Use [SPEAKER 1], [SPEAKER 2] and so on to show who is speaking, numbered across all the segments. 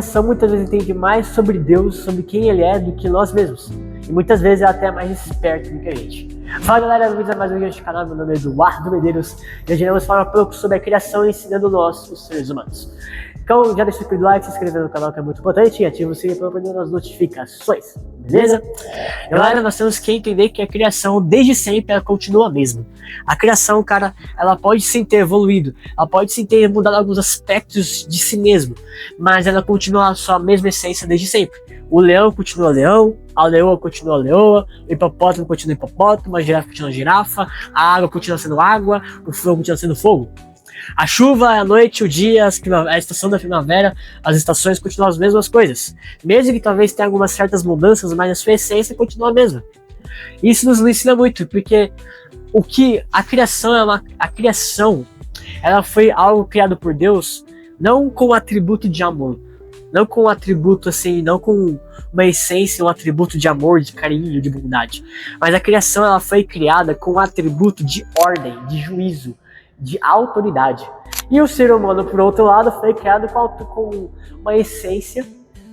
[SPEAKER 1] criação muitas vezes entende mais sobre Deus, sobre quem Ele é, do que nós mesmos. E muitas vezes é até mais esperto do que a gente. Fala galera, bem-vindos a mais um vídeo do canal, meu nome é Eduardo Medeiros e hoje vamos falar um pouco sobre a criação ensinando nós, os seres humanos. Então já deixa o like, se inscrever no canal que é muito importante e ativa o sininho para poder as notificações, beleza? Galera, nós temos que entender que a criação desde sempre ela continua a mesma. A criação, cara, ela pode sim ter evoluído, ela pode sim ter mudado alguns aspectos de si mesmo, mas ela continua a sua mesma essência desde sempre. O leão continua leão, a leoa continua leoa, o hipopótamo continua hipopótamo, a girafa continua girafa, a água continua sendo água, o fogo continua sendo fogo. A chuva, a noite, o dia, a estação da primavera, as estações continuam as mesmas coisas. Mesmo que talvez tenha algumas certas mudanças, mas a sua essência continua a mesma. Isso nos ensina muito, porque o que a criação ela foi algo criado por Deus, não com atributo de amor, não com um atributo assim, não com uma essência, um atributo de amor, de carinho, de bondade. Mas a criação ela foi criada com um atributo de ordem, de juízo, de autoridade. E o ser humano, por outro lado, foi criado com uma essência,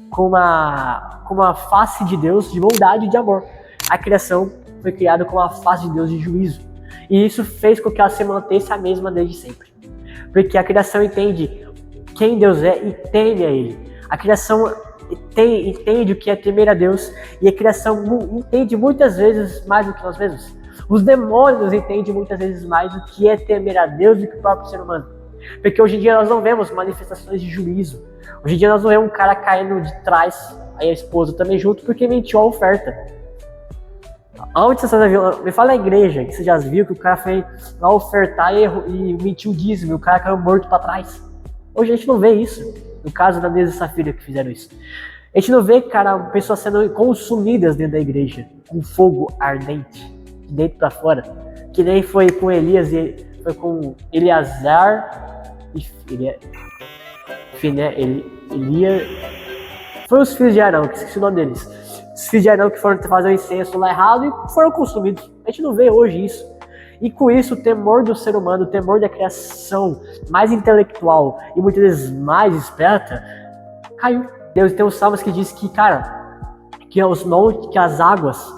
[SPEAKER 1] com uma face de Deus, de bondade e de amor. A criação foi criada com a face de Deus de juízo. E isso fez com que ela se mantesse a mesma desde sempre. Porque a criação entende quem Deus é e teme a Ele. A criação entende o que é temer a Deus e a criação entende muitas vezes mais do que nós mesmos. Os demônios entendem muitas vezes mais o que é temer a Deus do que o próprio ser humano. Porque hoje em dia nós não vemos manifestações de juízo. Hoje em dia nós não vemos um cara caindo de trás, aí a esposa também junto, porque mentiu a oferta. Onde você já viu? Me fala na igreja, que você já viu que o cara foi lá ofertar e mentiu o dízimo, e o cara caiu morto para trás. Hoje a gente não vê isso. No caso da Neuza e Safira que fizeram isso. A gente não vê, cara, pessoas sendo consumidas dentro da igreja, com fogo ardente, de dentro para fora. Que nem foi com Elias e foi com Eleazar e Elias. Foi os filhos de Arão, que esqueci o nome deles. Os filhos de Arão que foram fazer o incenso lá errado e foram consumidos. A gente não vê hoje isso. E com isso o temor do ser humano, o temor da criação mais intelectual e muitas vezes mais esperta, caiu. Deus tem os salmos que diz que, cara, que as águas,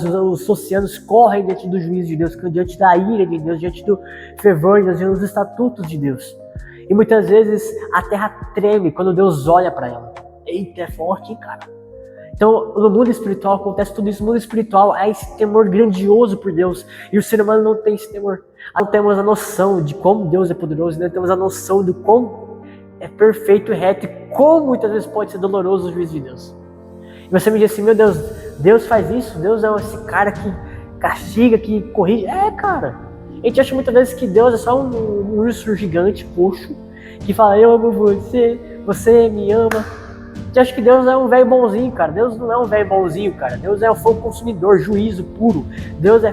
[SPEAKER 1] os oceanos correm diante do juízo de Deus, diante da ira de Deus, diante do fervor de Deus, diante dos estatutos de Deus. E muitas vezes a terra treme quando Deus olha para ela. Eita, é forte, hein, cara? Então, no mundo espiritual acontece tudo isso. No mundo espiritual é esse temor grandioso por Deus. E o ser humano não tem esse temor. Não temos a noção de como Deus é poderoso. Não temos a noção de como é perfeito e reto. E como muitas vezes pode ser doloroso o juízo de Deus. E você me diz assim, meu Deus, Deus faz isso? Deus é esse cara que castiga, que corrige? É, cara. A gente acha muitas vezes que Deus é só um urso gigante, roxo, que fala, eu amo você, você me ama. Você acha que Deus é um velho bonzinho, cara? Deus não é um velho bonzinho, cara. Deus é o fogo consumidor, juízo puro. Deus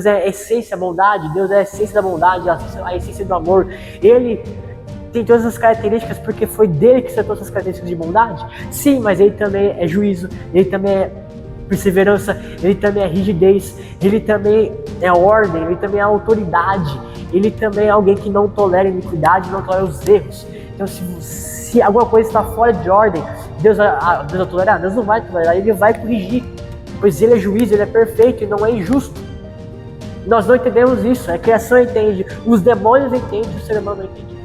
[SPEAKER 1] é a essência, a bondade. Deus é a essência da bondade, a essência do amor. Ele tem todas as características porque foi dele que acertou essas características de bondade. Sim, mas ele também é juízo, ele também é perseverança, ele também é rigidez, ele também é ordem, ele também é autoridade, ele também é alguém que não tolera iniquidade, não tolera os erros. Então, se alguma coisa está fora de ordem, Deus vai tolerar? Deus não vai tolerar, ele vai corrigir, pois ele é juiz, ele é perfeito e não é injusto. Nós não entendemos isso, a criação entende, os demônios entendem, o ser humano não entende.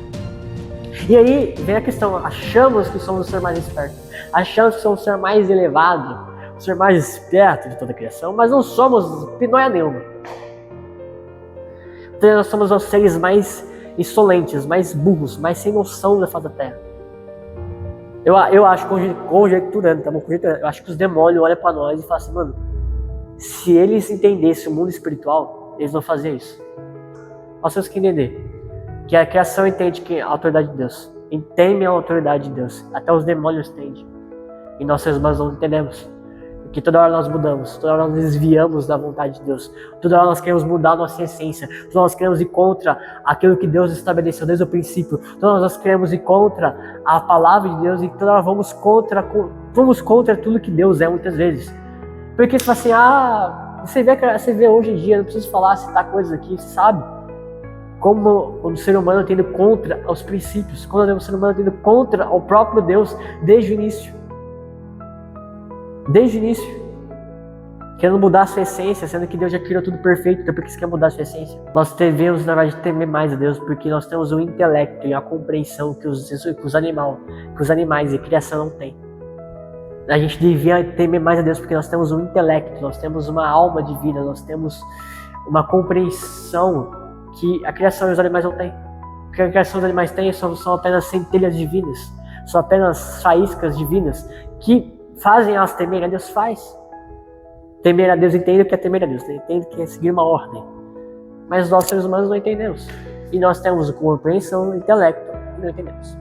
[SPEAKER 1] E aí vem a questão, achamos que somos o ser mais esperto, achamos que somos o ser mais elevado, o ser mais esperto de toda a criação, mas não somos pinóia nenhuma. Então nós somos os seres mais insolentes, mais burros, mais sem noção da face da terra. Eu acho, conjecturando, eu acho que os demônios olham pra nós e falam assim, mano, se eles entendessem o mundo espiritual, eles não faziam isso. Nós temos que entender que a criação entende que a autoridade de Deus, temem a autoridade de Deus, até os demônios entendem. E nós seres humanos não entendemos. Porque toda hora nós mudamos, toda hora nós desviamos da vontade de Deus, toda hora nós queremos mudar a nossa essência, toda hora nós queremos ir contra aquilo que Deus estabeleceu desde o princípio, toda hora nós queremos ir contra a palavra de Deus e toda hora vamos contra tudo que Deus é muitas vezes. Porque você fala assim, você vê hoje em dia, não preciso falar, citar coisas aqui, você sabe como o ser humano tendo contra os princípios, quando o ser humano tendo contra o próprio Deus desde o início. Desde o início. Querendo mudar a sua essência, sendo que Deus já criou tudo perfeito, então por que você quer mudar a sua essência? Nós devemos, na verdade, temer mais a Deus, porque nós temos o intelecto e a compreensão que os animais e a criação não têm. A gente devia temer mais a Deus, porque nós temos um intelecto, nós temos uma alma de vida, nós temos uma compreensão que a criação e os animais não têm. O que a criação e os animais têm são apenas centelhas divinas, são apenas faíscas divinas, que fazem elas temerem a Deus, faz. Temer a Deus, entende o que é temer a Deus, entende que é seguir uma ordem. Mas nós, seres humanos, não entendemos. E nós temos compreensão, intelecto, e não entendemos.